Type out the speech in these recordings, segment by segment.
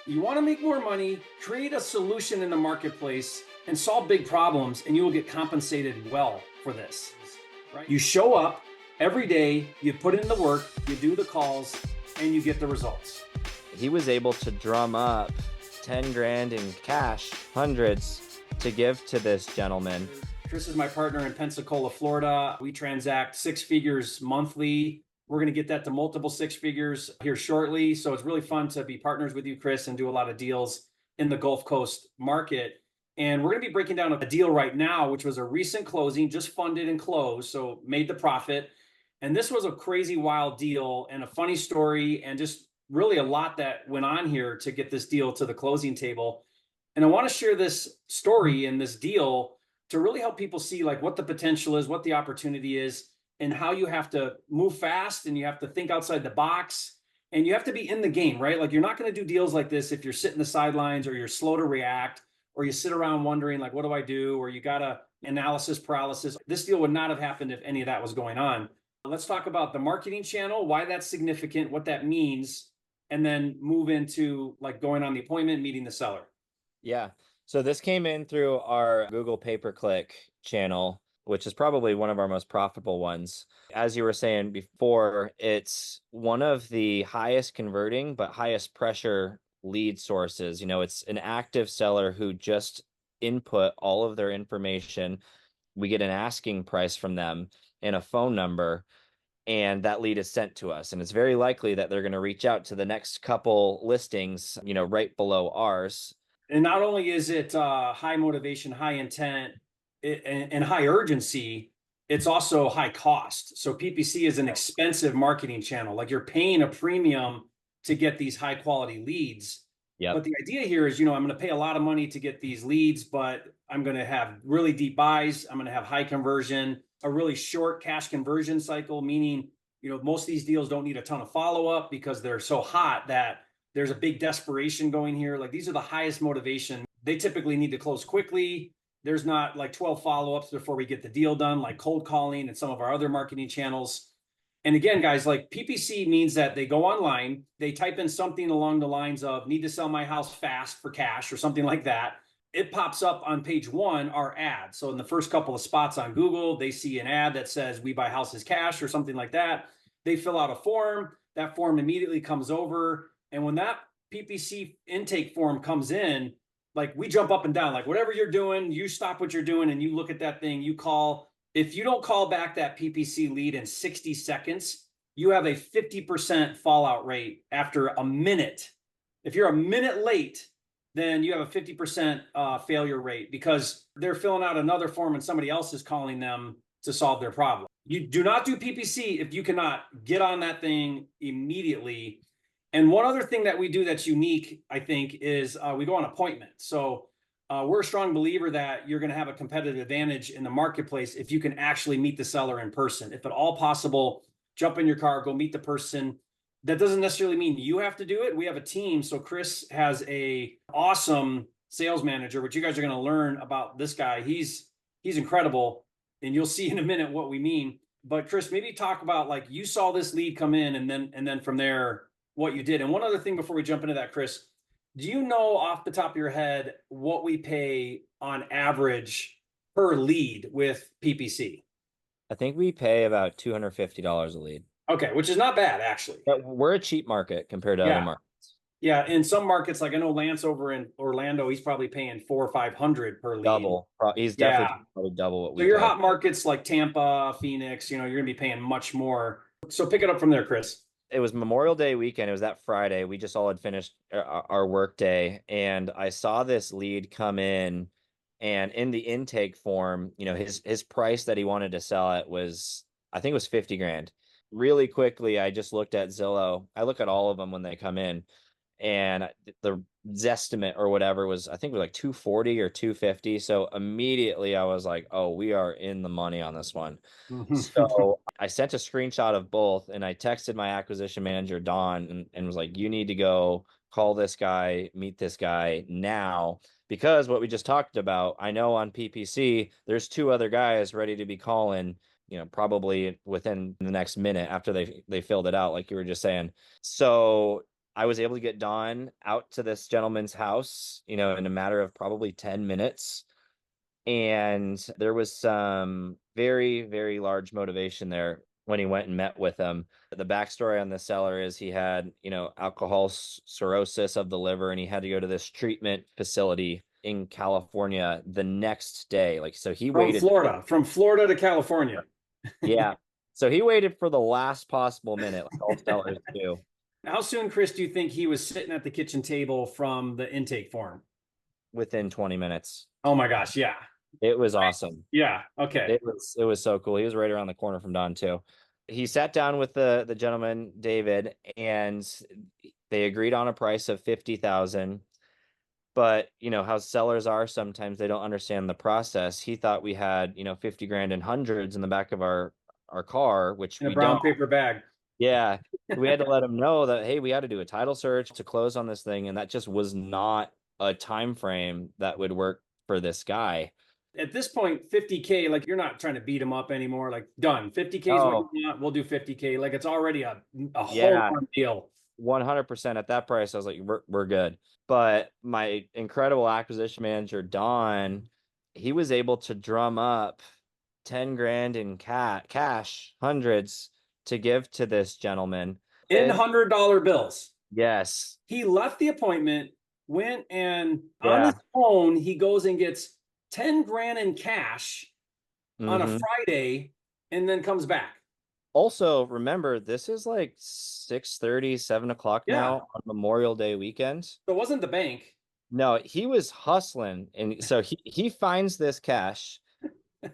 You want to make more money, create a solution in the marketplace, and solve big problems, and you will get compensated well for this. Right? You show up every day, you put in the work, you do the calls, and you get the results. He was able to drum up 10 grand in cash, hundreds, to give to this gentleman. Chris is my partner in Pensacola, Florida. We transact 6 figures monthly. We're going to get that to multiple 6 figures here shortly. So it's really fun to be partners with you, Chris, and do a lot of deals in the Gulf Coast market. And we're going to be breaking down a deal right now, which was a recent closing, just funded and closed, so made the profit. And this was a crazy, wild deal and a funny story, and just really a lot that went on here to get this deal to the closing table. And I want to share this story and this deal to really help people see like what the potential is, what the opportunity is, and how you have to move fast and you have to think outside the box and you have to be in the game, right? Like you're not going to do deals like this if you're sitting the sidelines or you're slow to react or you sit around wondering like, what do I do? Or you got a analysis paralysis. This deal would not have happened if any of that was going on. Let's talk about the marketing channel, why that's significant, what that means, and then move into like going on the appointment, meeting the seller. Yeah. So this came in through our Google pay-per-click channel, which is probably one of our most profitable ones. As you were saying before, it's one of the highest converting, but highest pressure lead sources. You know, it's an active seller who just input all of their information. We get an asking price from them and a phone number, and that lead is sent to us. And it's very likely that they're going to reach out to the next couple listings, you know, right below ours. And not only is it high motivation, high intent, and high urgency, it's also high cost. So PPC is an expensive marketing channel. Like you're paying a premium to get these high quality leads. Yep. But the idea here is, you know, I'm going to pay a lot of money to get these leads, but I'm going to have really deep buys. I'm going to have high conversion, a really short cash conversion cycle, meaning, you know, most of these deals don't need a ton of follow-up because they're so hot that there's a big desperation going here. Like these are the highest motivation. They typically need to close quickly. There's not like 12 follow-ups before we get the deal done, like cold calling and some of our other marketing channels. And again, guys, like PPC means that they go online, they type in something along the lines of need to sell my house fast for cash or something like that. It pops up on page 1, our ad. So in the first couple of spots on Google, they see an ad that says we buy houses cash or something like that. They fill out a form. That form immediately comes over. And when that PPC intake form comes in, like we jump up and down, like whatever you're doing, you stop what you're doing and you look at that thing, you call. If you don't call back that PPC lead in 60 seconds, you have a 50% fallout rate after a minute. If you're a minute late, then you have a 50% failure rate because they're filling out another form and somebody else is calling them to solve their problem. You do not do PPC if you cannot get on that thing immediately. And one other thing that we do that's unique, I think, is we go on appointment. So we're a strong believer that you're going to have a competitive advantage in the marketplace if you can actually meet the seller in person. If at all possible, jump in your car, go meet the person. That doesn't necessarily mean you have to do it. We have a team. So Chris has a awesome sales manager, which you guys are going to learn about this guy. He's incredible, and you'll see in a minute what we mean. But Chris, maybe talk about like you saw this lead come in, and then from there what you did. And one other thing before we jump into that, Chris, do you know off the top of your head what we pay on average per lead with PPC? I think we pay about $250 a lead. Okay, which is not bad, actually. But we're a cheap market compared to other markets. Yeah, in some markets, like I know Lance over in Orlando, he's probably paying $400 or $500 per lead. Double. He's definitely probably double what we pay. So your pay. hot markets like Tampa, Phoenix, you know, you're going to be paying much more. So pick it up from there, Chris. It was Memorial Day weekend. It was that Friday. We just all had finished our work day, and I saw this lead come in, and in the intake form, you know, his price that he wanted to sell it was, I think it was 50 grand. Really quickly, I just looked at Zillow. I look at all of them when they come in, and the Zestimate or whatever was, I think it was like 240 or 250. So immediately I was like, oh, we are in the money on this one. So I sent a screenshot of both, and I texted my acquisition manager, Don, and was like, you need to go call this guy, meet this guy now, because what we just talked about, I know on PPC, there's 2 other guys ready to be calling, you know, probably within the next minute after they filled it out, like you were just saying. So I was able to get Don out to this gentleman's house, in a matter of probably 10 minutes. And there was some very, very large motivation there when he went and met with him. The backstory on the seller is he had, alcohol cirrhosis of the liver, and he had to go to this treatment facility in California the next day. Like, so he waited. From Florida to California. Yeah. So he waited for the last possible minute, like all sellers do. How soon, Chris, do you think he was sitting at the kitchen table from the intake form? Within 20 minutes. Oh my gosh, yeah. It was awesome. Yeah, okay. It was so cool. He was right around the corner from Don too. He sat down with the gentleman, David, and they agreed on a price of 50,000. But how sellers are, sometimes they don't understand the process. He thought we had, 50 grand in hundreds in the back of our car, which In a we brown don't. paper bag. Yeah. We had to let him know that, hey, we had to do a title search to close on this thing, and that just was not a time frame that would work for this guy. At this point, 50K, like you're not trying to beat him up anymore. Like done. 50K is what Oh, you want. We'll do 50K. Like it's already a whole yeah. deal. 100% at that price. I was like, we're good. But my incredible acquisition manager, Don, he was able to drum up 10 grand in cash, hundreds, to give to this gentleman. In $100 bills. Yes. He left the appointment, went and on Yeah. his phone, he goes and gets 10 grand in cash on a Mhm. Friday and then comes back. Also, remember, this is like 6:30, 7 o'clock Yeah. now on Memorial Day weekend. So it wasn't the bank. No, he was hustling. And so he finds this cash,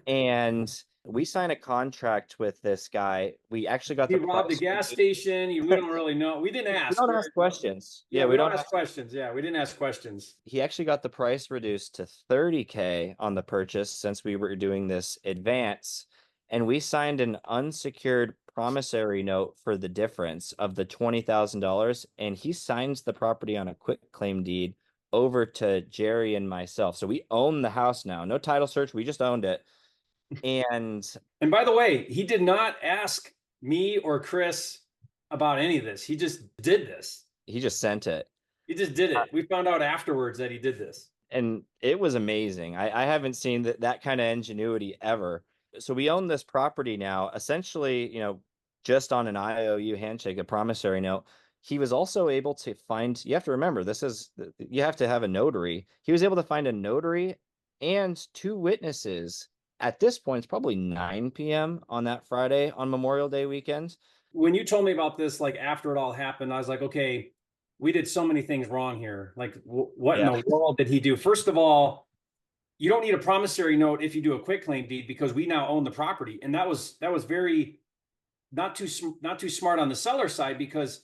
and we sign a contract with this guy. We actually got He the robbed a price. gas station. We don't really know. We didn't We ask. don't ask questions. Yeah, Yeah, we we don't don't ask questions. Yeah, we didn't ask questions. He actually got the price reduced to 30K on the purchase since we were doing this advance. And we signed an unsecured promissory note for the difference of the $20,000. And he signs the property on a quick claim deed over to Jerry and myself. So we own the house now. No title search. We just owned it. And by the way, he did not ask me or Chris about any of this. He just did this. he just sent it. He just did it. We found out afterwards that he did this. And it was amazing. I haven't seen that kind of ingenuity ever. So we own this property now, essentially, just on an IOU handshake, a promissory note. He was also able to find, you have to remember, you have to have a notary. He was able to find a notary and two witnesses. At this point, it's probably 9 p.m. on that Friday on Memorial Day weekend. When you told me about this, like after it all happened, I was like, okay, we did so many things wrong here. Like, what in the world did he do? First of all, you don't need a promissory note if you do a quick claim deed because we now own the property, and that was very not too smart on the seller side because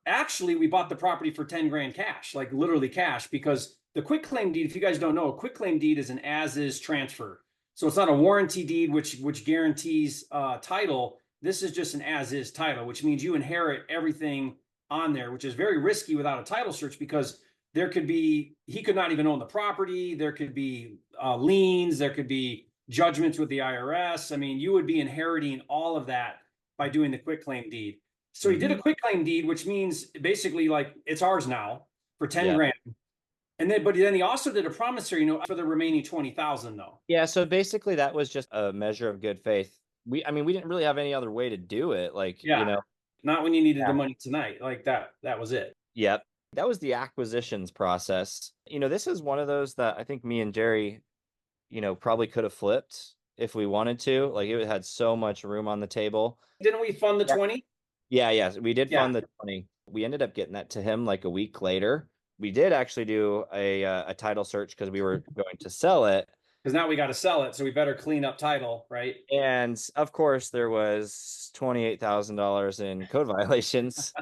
actually we bought the property for 10 grand cash, like literally cash, because the quick claim deed, if you guys don't know, a quick claim deed is an as-is transfer. So it's not a warranty deed which guarantees title. This is just an as-is title, which means you inherit everything on there, which is very risky without a title search because he could not even own the property. There could be liens, there could be judgments with the IRS. I mean, you would be inheriting all of that by doing the quick claim deed. So he did a quick claim deed, which means basically like it's ours now for 10 grand. But then he also did a promissory note for the remaining 20,000 though. Yeah. So basically that was just a measure of good faith. We didn't really have any other way to do it. Like, not when you needed the money tonight. Like that was it. Yep. That was the acquisitions process. This is one of those that I think me and Jerry, probably could have flipped if we wanted to. Like it had so much room on the table. Didn't we fund the 20? Yeah, we did fund the 20. We ended up getting that to him like a week later. We did actually do a title search because we were going to sell it. Because now we got to sell it, so we better clean up title, right? And of course, there was $28,000 in code violations.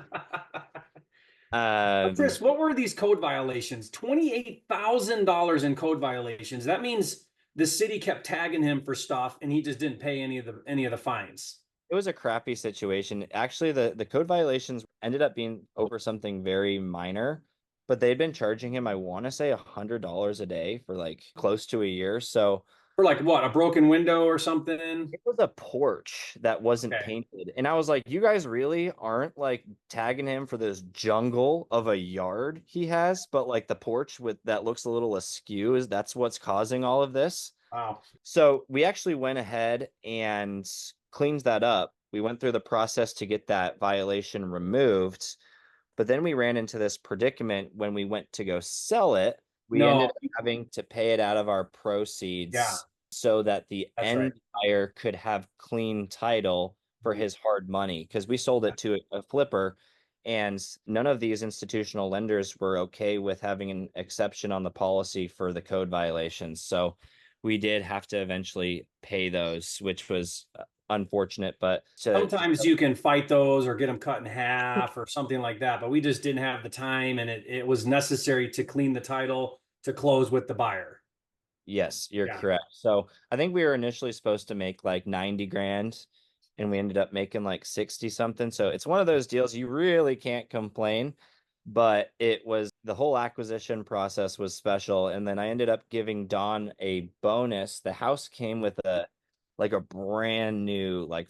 Chris, what were these code violations? $28,000 in code violations. That means the city kept tagging him for stuff, and he just didn't pay any of the fines. It was a crappy situation. Actually, the code violations ended up being over something very minor, but they'd been charging him, I want to say $100 a day for like close to a year. So For like what, a broken window or something? It was a porch that wasn't Okay. painted. And I was like, you guys really aren't like tagging him for this jungle of a yard he has, but like the porch with that looks a little askew is that's what's causing all of this. Wow. So we actually went ahead and cleaned that up. We went through the process to get that violation removed, but then we ran into this predicament when we went to go sell it. We ended No. up having to pay it out of our Yeah, proceeds so that the that's right. end buyer could have clean title for his hard money because we sold it to a flipper, and none of these institutional lenders were okay with having an exception on the policy for the code violations. So we did have to eventually pay those, which was unfortunate, but Sometimes you can fight those or get them cut in half or something like that, but we just didn't have the time, and it was necessary to clean the title to close with the buyer. yes, you're Yeah. correct. So I think we were initially supposed to make like 90 grand and we ended up making like 60 something. So it's one of those deals you really can't complain, but it was the whole acquisition process was special. And then I ended up giving Don a bonus. The house came with a like a brand new like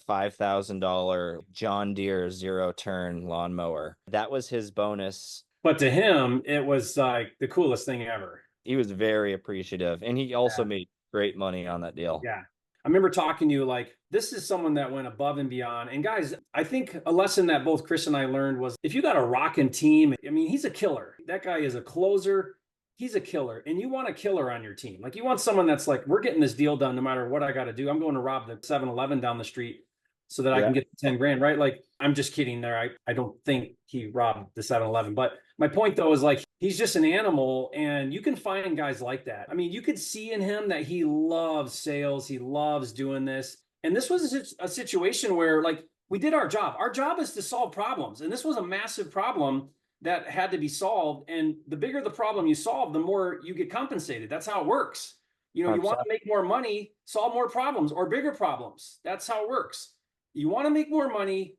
$5,000 John Deere zero turn lawnmower. That was his bonus. But to him, it was like the coolest thing ever. He was very appreciative and he also made great money on that deal. Yeah. I remember talking to you like, this is someone that went above and beyond. And guys, I think a lesson that both Chris and I learned was if you got a rocking team, I mean, he's a killer. That guy is a closer. He's a killer. And you want a killer on your team. Like you want someone that's like, we're getting this deal done no matter what I got to do. I'm going to rob the 7-Eleven down the street so that I Yeah. can get the 10 grand, right? Like, I'm just kidding there. I don't think he robbed the 7-Eleven. But my point though is like, he's just an animal, and you can find guys like that. I mean, you could see in him that he loves sales, he loves doing this. And this was a situation where like we did our job. Our job is to solve problems. And this was a massive problem that had to be solved. And the bigger the problem you solve, the more you get compensated. That's how it works. You know, you want to make more money, solve more problems or bigger problems. That's how it works. You want to make more money,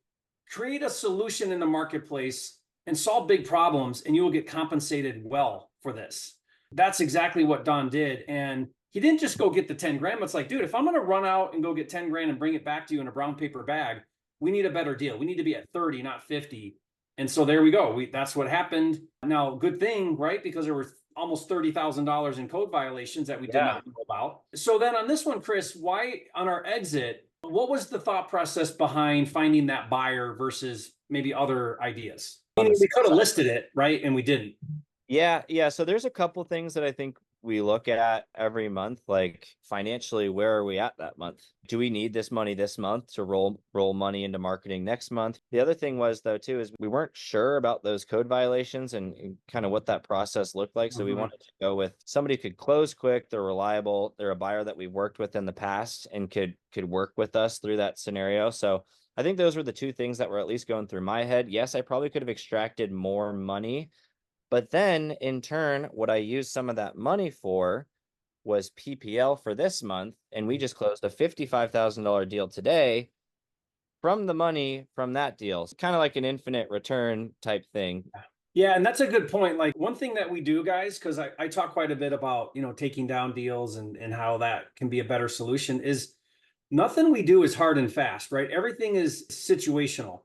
create a solution in the marketplace and solve big problems, and you will get compensated well for this. That's exactly what Don did. And he didn't just go get the 10 grand. It's like, dude, if I'm going to run out and go get 10 grand and bring it back to you in a brown paper bag, we need a better deal. We need to be at 30, not 50. And so there we go. That's what happened. Now, good thing, right? Because there were almost $30,000 in code violations that we did not know about. So then on this one, Chris, why on our exit, what was the thought process behind finding that buyer versus maybe other ideas? Meaning we could have listed it, right? And we didn't. Yeah. So there's a couple things that I think we look at every month, like financially, where are we at that month? Do we need this money this month to roll money into marketing next month? The other thing was though too is we weren't sure about those code violations and kind of what that process looked like. So we wanted to go with somebody who could close quick, they're reliable, they're a buyer that we've worked with in the past and could work with us through that scenario. So I think those were the two things that were at least going through my head. Yes, I probably could have extracted more money, but then in turn, what I used some of that money for was PPL for this month. And we just closed a $55,000 deal today from the money from that deal. It's kind of like an infinite return type thing. Yeah, and that's a good point. Like one thing that we do, guys, because I talk quite a bit about, taking down deals and how that can be a better solution is nothing we do is hard and fast, right? Everything is situational.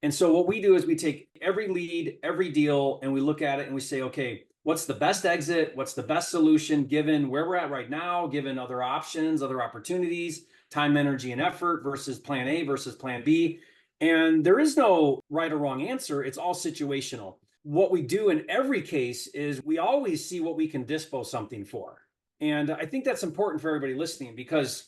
And so what we do is we take every lead, every deal, and we look at it and we say, okay, what's the best exit? What's the best solution given where we're at right now, given other options, other opportunities, time, energy, and effort versus plan A versus plan B. And there is no right or wrong answer. It's all situational. What we do in every case is we always see what we can dispo something for. And I think that's important for everybody listening because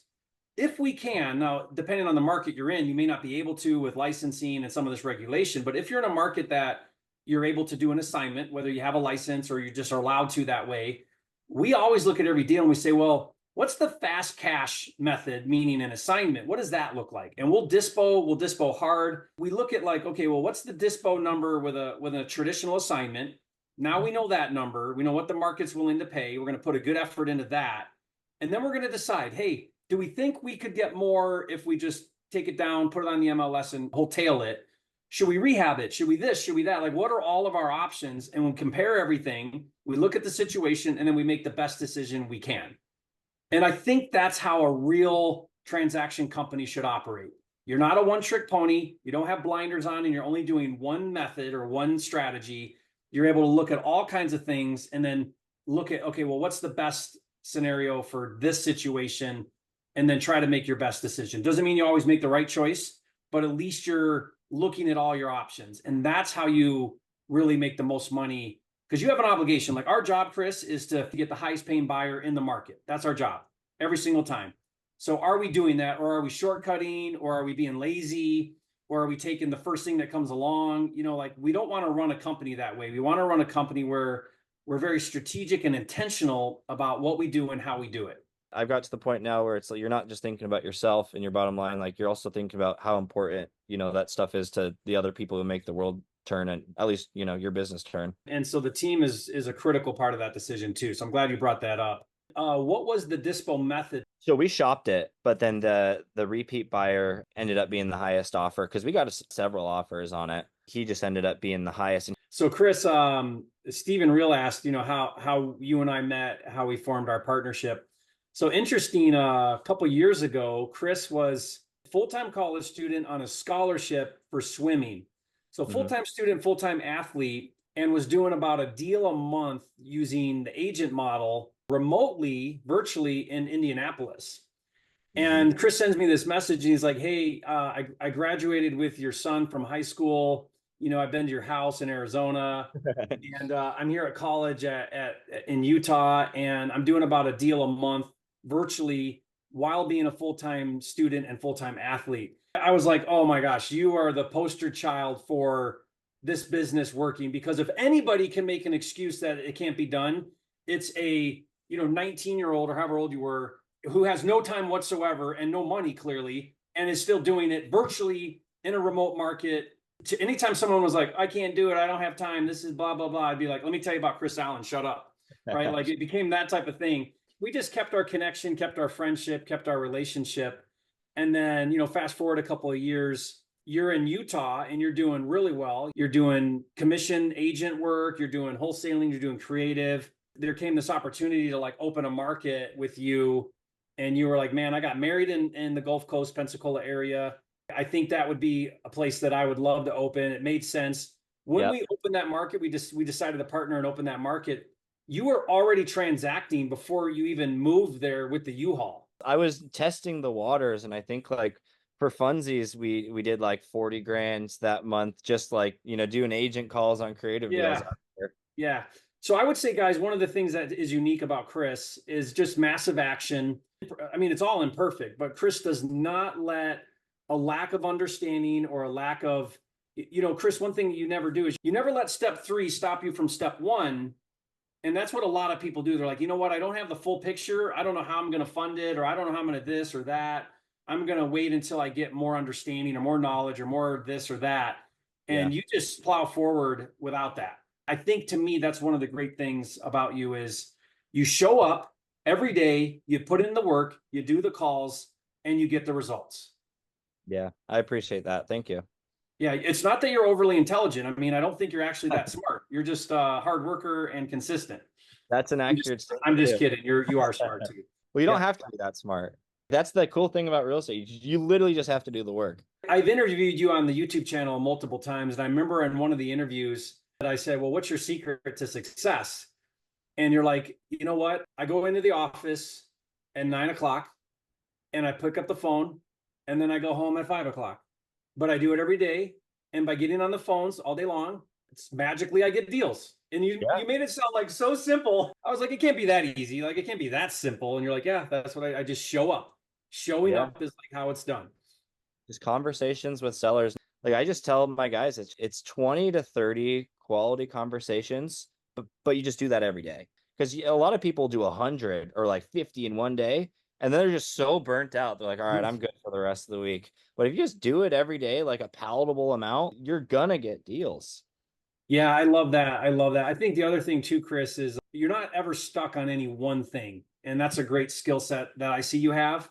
if we can, now, depending on the market you're in, you may not be able to with licensing and some of this regulation, but if you're in a market that you're able to do an assignment, whether you have a license or you just are allowed to that way, we always look at every deal and we say, well, what's the fast cash method, meaning an assignment? What does that look like? And we'll dispo hard. We look at like, okay, well, what's the dispo number with a traditional assignment? Now we know that number. We know what the market's willing to pay. We're going to put a good effort into that. And then we're going to decide, hey, do we think we could get more if we just take it down, put it on the MLS and wholesale it? Should we rehab it? Should we this? Should we that? Like, what are all of our options? And we compare everything. We look at the situation and then we make the best decision we can. And I think that's how a real transaction company should operate. You're not a one-trick pony. You don't have blinders on and you're only doing one method or one strategy. You're able to look at all kinds of things and then look at, okay, well, what's the best scenario for this situation? And then try to make your best decision. Doesn't mean you always make the right choice, but at least you're looking at all your options. And that's how you really make the most money, because you have an obligation. Like our job, Chris, is to get the highest paying buyer in the market. That's our job every single time. So are we doing that, or are we shortcutting, or are we being lazy, or are we taking the first thing that comes along? You know, like we don't want to run a company that way. We want to run a company where we're very strategic and intentional about what we do and how we do it. I've got to the point now where it's like you're not just thinking about yourself and your bottom line, like you're also thinking about how important, that stuff is to the other people who make the world turn, and at least, your business turn. And so the team is a critical part of that decision too. So I'm glad you brought that up. What was the dispo method? So we shopped it, but then the repeat buyer ended up being the highest offer because we got several offers on it. He just ended up being the highest. So Chris, Stephen Real asked, how you and I met, how we formed our partnership. So interesting, a couple years ago, Chris was a full-time college student on a scholarship for swimming. So full-time student, full-time athlete, and was doing about a deal a month using the agent model remotely, virtually in Indianapolis. And Chris sends me this message and he's like, hey, I graduated with your son from high school. I've been to your house in Arizona and I'm here at college in Utah, and I'm doing about a deal a month virtually while being a full-time student and full-time athlete. I was like, oh my gosh, you are the poster child for this business working, because if anybody can make an excuse that it can't be done, it's a 19-year-old or however old you were who has no time whatsoever and no money clearly, and is still doing it virtually in a remote market. To anytime someone was like, I can't do it, I don't have time, this is blah blah blah, I'd be like, let me tell you about Chris Allen, shut up. Right? Like it became that type of thing. We just kept our connection, kept our friendship, kept our relationship. And then, fast forward a couple of years, you're in Utah and you're doing really well. You're doing commission agent work, you're doing wholesaling, you're doing creative. There came this opportunity to like open a market with you. And you were like, man, I got married in the Gulf Coast, Pensacola area. I think that would be a place that I would love to open. It made sense. When we opened that market, we decided to partner and open that market. You were already transacting before you even moved there with the U-Haul. I was testing the waters, and I think like for funsies, we did like 40 grand that month, just like, doing agent calls on creative deals out there. Yeah. So I would say, guys, one of the things that is unique about Chris is just massive action. I mean, it's all imperfect, but Chris does not let a lack of understanding or a lack of, Chris, one thing that you never do is you never let step 3 stop you from step 1. And that's what a lot of people do. They're like, you know what? I don't have the full picture. I don't know how I'm going to fund it, or I don't know how I'm going to this or that. I'm going to wait until I get more understanding or more knowledge or more this or that. And you just plow forward without that. I think, to me, that's one of the great things about you is you show up every day, you put in the work, you do the calls, and you get the results. Yeah, I appreciate that. Thank you. Yeah, it's not that you're overly intelligent. I mean, I don't think you're actually that smart. You're just a hard worker and consistent. That's an accurate statement. I'm just kidding. You are smart too. Well, you don't have to be that smart. That's the cool thing about real estate. You literally just have to do the work. I've interviewed you on the YouTube channel multiple times, and I remember in one of the interviews that I said, well, what's your secret to success? And you're like, you know what? I go into the office at 9:00 and I pick up the phone, and then I go home at 5:00. But I do it every day. And by getting on the phones all day long, it's magically I get deals. And you made it sound like so simple. I was like, it can't be that easy. Like, it can't be that simple. And you're like, yeah, that's what I just show up. Showing up is like how it's done. Just conversations with sellers. Like I just tell my guys, it's 20 to 30 quality conversations, but you just do that every day. Because a lot of people do 100 or like 50 in one day, and then they're just so burnt out. They're like, all right, I'm good for the rest of the week. But if you just do it every day, like a palatable amount, you're gonna get deals. Yeah, I love that. I love that. I think the other thing too, Chris, is you're not ever stuck on any one thing. And that's a great skill set that I see you have.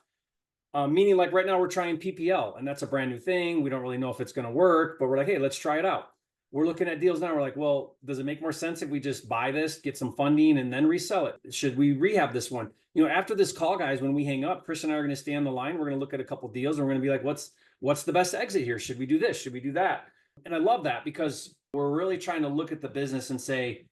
Meaning, like right now we're trying PPL, and that's a brand new thing. We don't really know if it's going to work, but we're like, hey, let's try it out. we're looking at deals now. We're like, well, does it make more sense if we just buy this, get some funding, and then resell it? Should we rehab this one? After this call, guys, when we hang up, Chris and I are going to stay on the line. We're going to look at a couple deals, and we're going to be like, what's the best exit here? Should we do this? Should we do that? And I love that, because we're really trying to look at the business and say,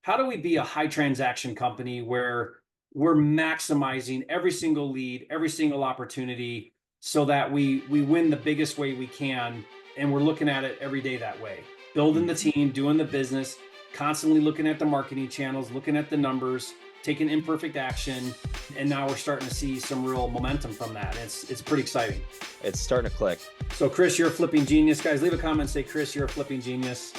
how do we be a high transaction company where we're maximizing every single lead, every single opportunity, so that we win the biggest way we can. And we're looking at it every day that way, building the team, doing the business, constantly looking at the marketing channels, looking at the numbers, taking imperfect action. And now we're starting to see some real momentum from that. It's pretty exciting. It's starting to click. So Chris, you're a flipping genius. Guys, leave a comment and say, Chris, you're a flipping genius.